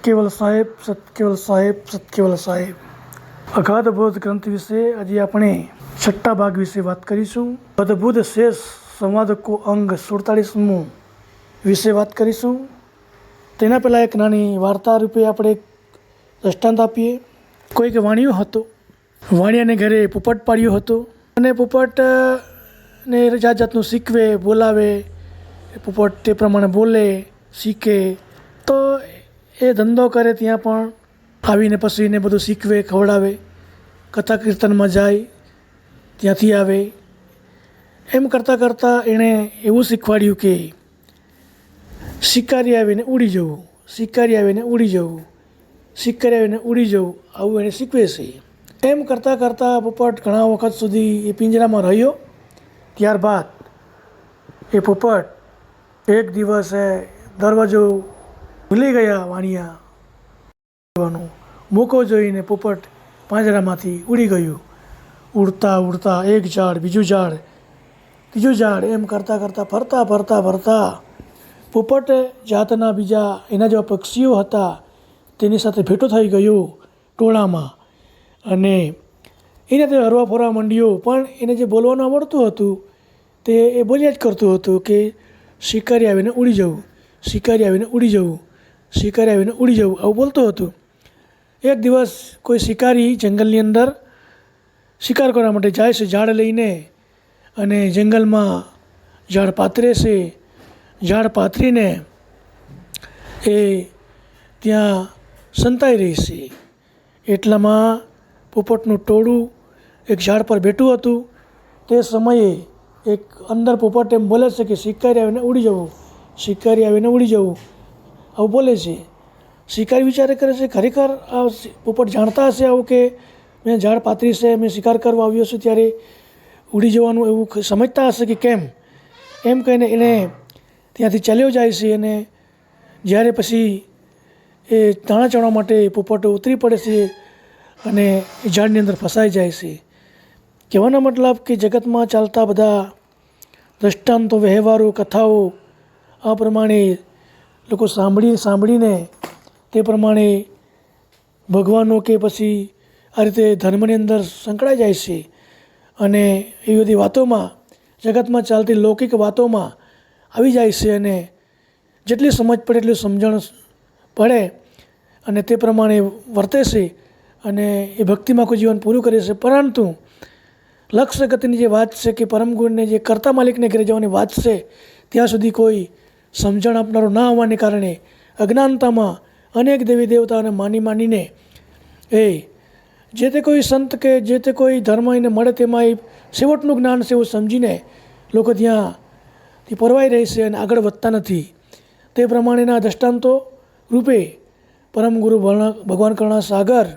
સત્કેવલ સાહેબ, સત્કેવલ સાહેબ, સત્કેવલ સાહેબ. અગાધબોધ ગ્રંથ વિશે આજે આપણે છઠ્ઠા ભાગ વિશે વાત કરીશું. અદ્ભુત શેષ સંવાદ કો અંગ 47મું વિશે વાત કરીશું. તેના પહેલાં એક નાની વાર્તા રૂપે આપણે એક દ્રષ્ટાંત આપીએ. કોઈક વાણિયો હતો. વાણિયાને ઘરે પોપટ પાડ્યો હતો અને પોપટને જાત જાતનું શીખવે, બોલાવે. પોપટ તે પ્રમાણે બોલે, શીખે. તો એ ધંધો કરે ત્યાં પણ આવીને પછી એને બધું શીખવે, ખવડાવે. કથા કીર્તનમાં જાય, ત્યાંથી આવે. એમ કરતાં કરતાં એણે એવું શીખવાડ્યું કે શિકારી આવીને ઉડી જવું, શિકારી આવીને ઉડી જવું, શિકારી આવીને ઉડી જવું, આવું એને શીખવે છે. એમ કરતાં કરતાં પોપટ ઘણા વખત સુધી એ પિંજરામાં રહ્યો. ત્યારબાદ એ પોપટ એક દિવસે દરવાજો ભૂલી ગયા. વાણિયા મોકો જોઈને પોપટ પાંજરામાંથી ઉડી ગયું. ઉડતા ઉડતા એક ઝાડ, બીજું ઝાડ, ત્રીજું ઝાડ, એમ કરતાં કરતાં ફરતા ફરતા ફરતા પોપટ જાતના બીજા એના જેવા પક્ષીઓ હતા તેની સાથે ભેટો થઈ ગયો ટોળામાં. અને એને તે હરવા ફરવા માંડ્યો. પણ એને જે બોલવાનું આવડતું હતું તે એ બોલ્યા જ કરતું હતું કે શિકારી આવીને ઉડી જવું, શિકારી આવીને ઉડી જવું, શિકારી આવીને ઉડી જવું, આવું બોલતું હતું. એક દિવસ કોઈ શિકારી જંગલની અંદર શિકાર કરવા માટે જાય છે ઝાડ લઈને, અને જંગલમાં ઝાડ પાથરે છે. ઝાડ પાથરીને એ ત્યાં સંતાઈ રહી છે. એટલામાં પોપટનું ટોળું એક ઝાડ પર બેઠું હતું. તે સમયે એક અંદર પોપટ એમ બોલે છે કે શિકારી આવીને ઉડી જવું, શિકારી આવીને ઉડી જવું, આવું બોલે છે. શિકારી વિચારે કરે છે ખરેખર આ પોપટ જાણતા હશે આવું કે મેં ઝાડ પાથરી છે, મેં શિકાર કરવા આવ્યો છું ત્યારે ઉડી જવાનું, એવું સમજતા હશે કે કેમ. એમ કહીને એને ત્યાંથી ચાલ્યો જાય છે. અને જ્યારે પછી એ દાણા ચણવા માટે પોપટ ઉતરી પડે છે અને એ ઝાડની અંદર ફસાઈ જાય છે. કહેવાનો મતલબ કે જગતમાં ચાલતા બધા દ્રષ્ટાંતો, વ્યવહારો, કથાઓ આ પ્રમાણે લોકો સાંભળીને તે પ્રમાણે ભગવાનો કે પછી આ રીતે ધર્મની અંદર સંકળાઈ જાય છે. અને એ બધી વાતોમાં, જગતમાં ચાલતી લૌકિક વાતોમાં આવી જાય છે. અને જેટલી સમજ પડે એટલી સમજણ પડે અને તે પ્રમાણે વર્તે છે અને એ ભક્તિમાં કોઈ જીવન પૂરું કરે છે. પરંતુ લક્ષ્ય ગતિની જે વાત છે કે પરમ ગુણને જે કર્તા માલિકને ઘરે જવાની વાત છે, ત્યાં સુધી કોઈ સમજણ આપનારો ના હોવાને કારણે અજ્ઞાનતામાં અનેક દેવી દેવતાઓને માનીને એ જે તે કોઈ સંત કે જે તે કોઈ ધર્મ એને મળે તેમાં એ છેવટનું જ્ઞાન છે એવું સમજીને લોકો ત્યાંથી પરવાઈ રહે છે અને આગળ વધતા નથી. તે પ્રમાણેના દ્રષ્ટાંતો રૂપે પરમ ગુરુ ભગવાન કરુણા સાગર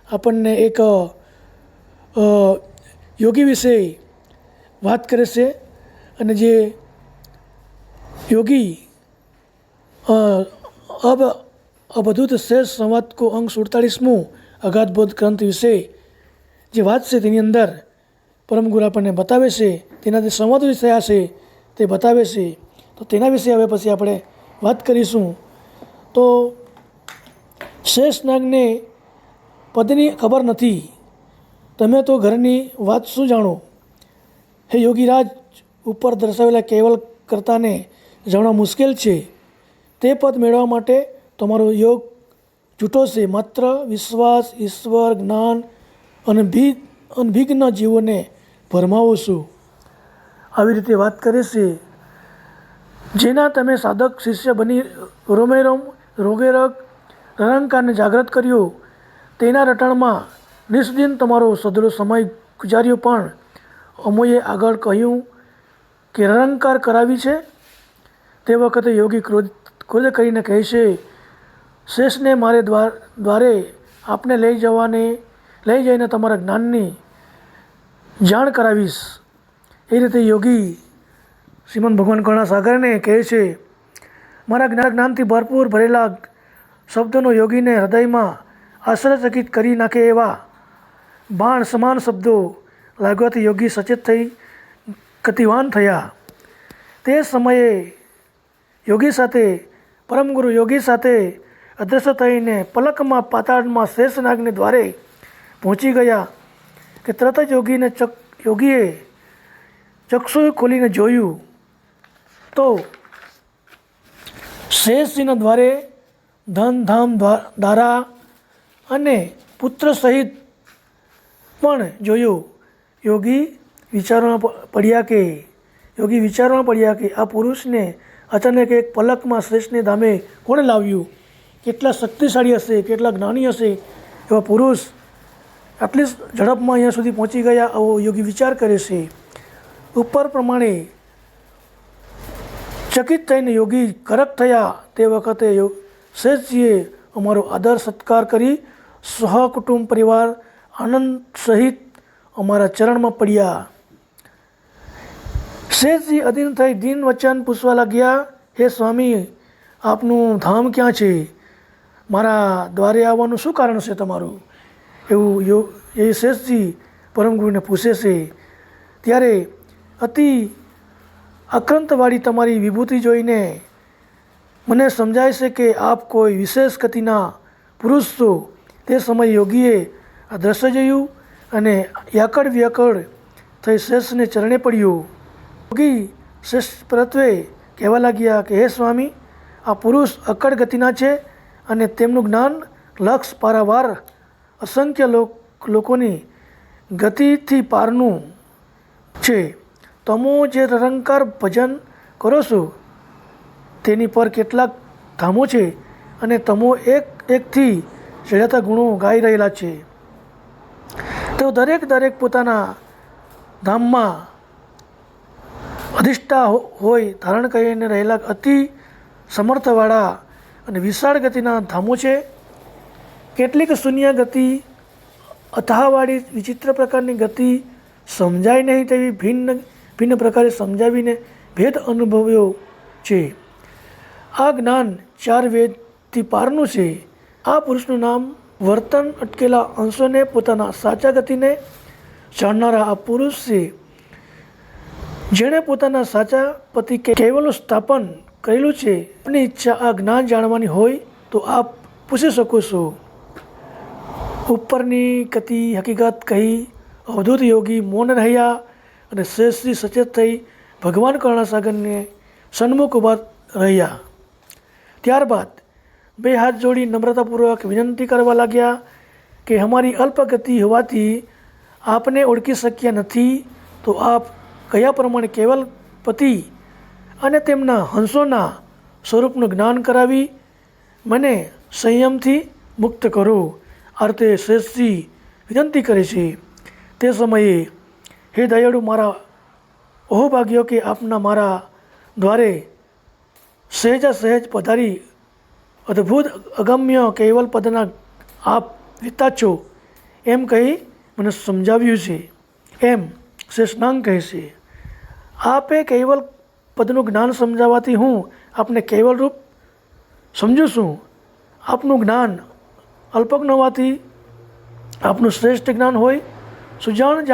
આપણને એક યોગી વિશે વાત કરે છે. અને જે યોગી અવધૂત શેષ સંવાદ કો અંગ 47મું અગાધબોધ ગ્રંથ વિશે જે વાત છે તેની અંદર પરમ ગુરુ આપણને બતાવે છે. તેના જે સંવાદો થયા છે તે બતાવે છે. તો તેના વિશે હવે પછી આપણે વાત કરીશું. તો શેષ નાગને પદની ખબર નથી. તમે તો ઘરની વાત શું જાણો? હે યોગીરાજ, ઉપર દર્શાવેલા કેવલ કર્તાને જાણવા મુશ્કેલ છે. તે પદ મેળવવા માટે તમારો યોગ જૂઠો છે. માત્ર વિશ્વાસ, ઈશ્વર, જ્ઞાન અને અનભિજ્ઞ જીવોને ભરમાવો છો. આવી રીતે વાત કરે છે. જેના તમે સાધક શિષ્ય બની રોમેરોમ રોગેરગ નિરંકારને જાગૃત કર્યો, તેના રટણમાં નિષ્દિન તમારો સદરો સમય ગુજાર્યો. પણ અમોએ આગળ કહ્યું કે નિરંકાર કરાવી છે. તે વખતે યોગી ક્રોધ કરીને કહે છે, શેષને મારે દ્વારે આપને લઈ જઈને તમારા જ્ઞાનની જાણ કરાવીશ. એ રીતે યોગી શ્રીમદ ભગવાન કરુણા સાગરને કહે છે, મારા જ્ઞાનથી ભરપૂર ભરેલા શબ્દોનો યોગીને હૃદયમાં આશ્ચર્યચકિત કરી નાખે એવા બાણ સમાન શબ્દો લાગવાથી યોગી સચેત થઈ ગતિવાન થયા. તે સમયે યોગી સાથે પરમગુરુ યોગી સાથે અદૃશ્ય થઈને પલકમાં પાતાળમાં શેષનાગને દ્વારે પહોંચી ગયા કે તરત જ યોગીએ ચક્ષુ ખોલીને જોયું તો શેષજીના દ્વારે ધન ધામ દારા અને પુત્ર સહિત પણ જોયું. યોગી વિચારવામાં પડ્યા કે આ પુરુષને અચાનક એક પલકમાં શ્રેષ્ઠને ધામે કોણે લાવ્યું? કેટલા શક્તિશાળી હશે, કેટલા જ્ઞાની હશે એવા પુરુષ આટલી ઝડપમાં અહીંયા સુધી પહોંચી ગયા, આવો યોગી વિચાર કરે છે. ઉપર પ્રમાણે ચકિત થઈને યોગી કરક થયા. તે વખતે શેષજીએ અમારો આદર સત્કાર કરી સહકુટુંબ પરિવાર આનંદ સહિત અમારા ચરણમાં પડ્યા. શેષજી અધીન થઈ દિન વચન પૂછવા લાગ્યા, હે સ્વામી, આપનું ધામ ક્યાં છે? મારા દ્વારે આવવાનું શું કારણ છે તમારું? એવું એ શેષજી પરમગુરુને પૂછે છે. ત્યારે અતિ આક્રાંતવાળી તમારી વિભૂતિ જોઈને મને સમજાય છે કે આપ કોઈ વિશેષ ગતિના પુરુષ છો. તે સમયે યોગીએ આ દ્રશ્ય જોયું અને યાકડ વ્યાકડ થઈ શેષને ચરણે પડ્યું. યોગી શેષ પરત્વે કહેવા લાગ્યા કે હે સ્વામી, આ પુરુષ અકડ ગતિના છે અને તેમનું જ્ઞાન લક્ષ પારાવાર અસંખ્ય લોકોની ગતિથી પારનું છે. તમે જે નિરંકાર ભજન કરો છો તેની પર કેટલાક ધામો છે અને તમો એકથી ચડાતા ગુણો ગાઈ રહેલા છે. તેઓ દરેક પોતાના ધામમાં અધિષ્ઠા હોય ધારણ કરીને રહેલા અતિ સમર્થવાળા અને વિશાળ ગતિના ધામો છે. કેટલીક શૂન્ય ગતિ, અથાવાળી વિચિત્ર પ્રકારની ગતિ, સમજાય નહીં તેવી ભિન્ન પ્રકારે સમજાવીને ભેદ અનુભવ્યો છે. આ જ્ઞાન 4 વેદથી પારનું છે. આ પુરુષનું નામ વર્તન અટકેલા અંશોને પોતાના સાચા ગતિને જાણનારા આ પુરુષ છે. જેણે પોતાના સાચા પતિ કેવલનું સ્થાપન કરેલું છે. આપની ઈચ્છા આ જ્ઞાન જાણવાની હોય તો આપ પૂછી શકો છો. ઉપરની હકીકત કહી અવધૂત યોગી મૌન રહ્યા અને શેષજી સચેત થઈ ભગવાન કરુણાસાગરને સન્મુખ ઊભા રહ્યા. ત્યારબાદ 2 હાથ જોડી નમ્રતાપૂર્વક વિનંતી કરવા લાગ્યા કે અમારી અલ્પગતિ હોવાથી આપને ઓળખી શક્યા નથી, તો આપ કયા પ્રમાણે કેવલ પતિ અને તેમના હંસોના સ્વરૂપનું જ્ઞાન કરાવી મને સંયમથી મુક્ત કરો. અર્થે શેષજી વિનંતી કરે છે. તે સમયે હે દયાળુ, મારા અહોભાગ્યો કે આપના મારા દ્વારે સહેજ પધારી અદ્ભુત અગમ્ય કૈવલ પદના આપ વિતા છો એમ કહી મને સમજાવ્યું છે. એમ શેષનાગ કહે છે. આપે કૈવલ પદનું જ્ઞાન સમજાવવાથી હું આપને કૈવલ રૂપ સમજું છું. આપનું જ્ઞાન અલ્પજ્ઞ હોવાથી આપનું શ્રેષ્ઠ જ્ઞાન હોય, સુજાણ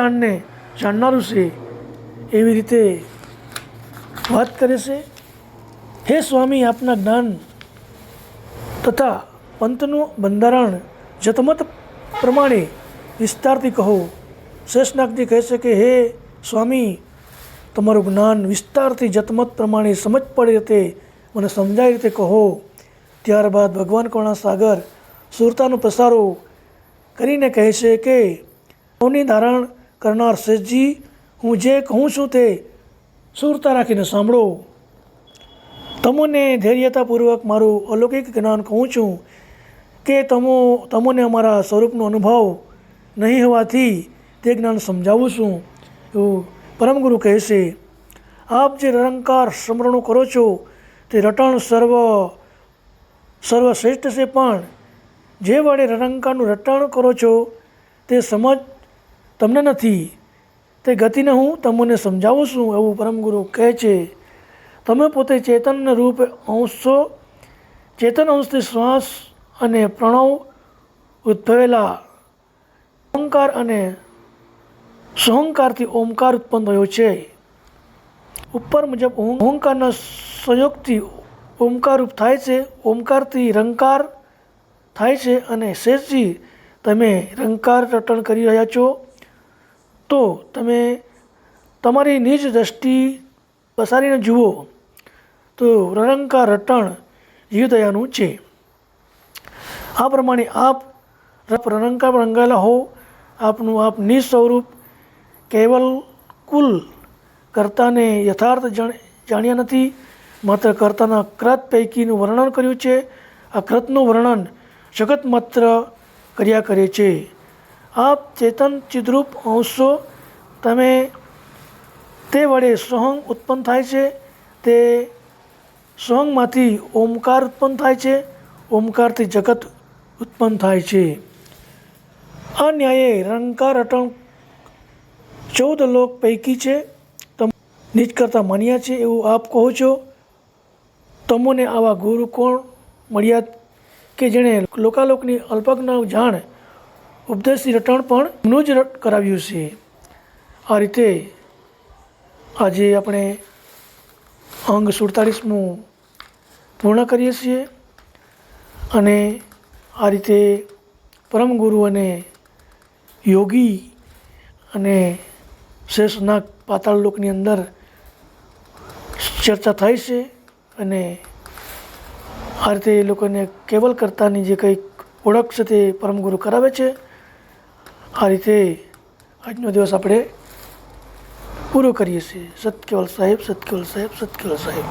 જાણનારું છે, એવી રીતે વાત કરે છે. હે સ્વામી, આપના જ્ઞાન તથા પંથનું બંધારણ જતમત પ્રમાણે વિસ્તારથી કહો. શેષનાગજી કહે છે કે હે સ્વામી, તમારું જ્ઞાન વિસ્તારથી જતમત પ્રમાણે સમજ પડે રીતે મને સમજાય રીતે કહો. ત્યારબાદ ભગવાન કરુણાસાગર સુરતાનો પસારો કરીને કહે છે કે મૌની ધારણ કરનાર શેષજી, હું જે કહું છું તે સુરતા રાખીને સાંભળો. તમને ધૈર્યતાપૂર્વક મારું અલૌકિક જ્ઞાન કહું છું કે તમને અમારા સ્વરૂપનો અનુભવ નહીં હોવાથી તે જ્ઞાન સમજાવું છું. એવું પરમગુરુ કહે છે. આપ જે નિરંકાર સ્મરણો કરો છો તે રટણ સર્વશ્રેષ્ઠ છે, પણ જે વડે નિરંકારનું રટણ કરો છો તે સમજ તમને નથી. તે ગતિને હું તમને સમજાવું છું, એવું પરમગુરુ કહે છે. તમે પોતે ચેતન રૂપ અંશ છો. ચેતન અંશથી શ્વાસ અને પ્રણવ ઉદ્ભવેલા ઓંકાર અને સહંકારથી ઓમકાર ઉત્પન્ન થયો છે. ઉપર મુજબ ઓંકારના સંયોગથી ઓમકાર રૂપ થાય છે. ઓમકારથી રંકાર થાય છે અને શેષજી તમે રંકાર રટણ કરી રહ્યા છો, તો તમે તમારી નિજ દ્રષ્ટિ પસારીને જુઓ તો રણંકાર રટણ જીવદયાનું છે. આ પ્રમાણે આપ રણંકાર રંગાયેલા હો, આપનું આપ નિજ સ્વરૂપ કેવલ કુલ કર્તાને યથાર્થ જાણ્યા નથી, માત્ર કર્તાના કૃત પૈકીનું વર્ણન કર્યું છે. આ કૃતનું વર્ણન જગત માત્ર કર્યા કરે છે. આપ ચેતન ચિદ્રૂપ અંશ છો, તમે તે વડે સોહંગ ઉત્પન્ન થાય છે, તે સોહંગમાંથી ઓમકાર ઉત્પન્ન થાય છે, ઓમકારથી જગત ઉત્પન્ન થાય છે. આ ન્યાયે રંકાર રટણ 14 લોક પૈકી છે, નિજ કરતા માન્યા છે એવું આપ કહો છો. તમોને આવા ગુરુ કોણ મળ્યા કે જેણે લોકાલોકની અલ્પજ્ઞ જાણ ઉપદેશી રટણ પણ એમનું જ કરાવ્યું છે. આ રીતે આજે આપણે અંગ 47મું પૂર્ણ કરીએ છીએ અને આ રીતે પરમ ગુરુ અને યોગી અને શેષનાગ પાતાળ લોકની અંદર ચર્ચા થાય છે અને આ રીતે એ લોકોને કેવલ કર્તાની જે કંઈક ઓળખ છે તે પરમગુરુ કરાવે છે. આ રીતે આજનો દિવસ આપણે પૂરો કરીએ છીએ. સત કેવલ સાહેબ, સત કેવલ સાહેબ, સત કેવલ સાહેબ.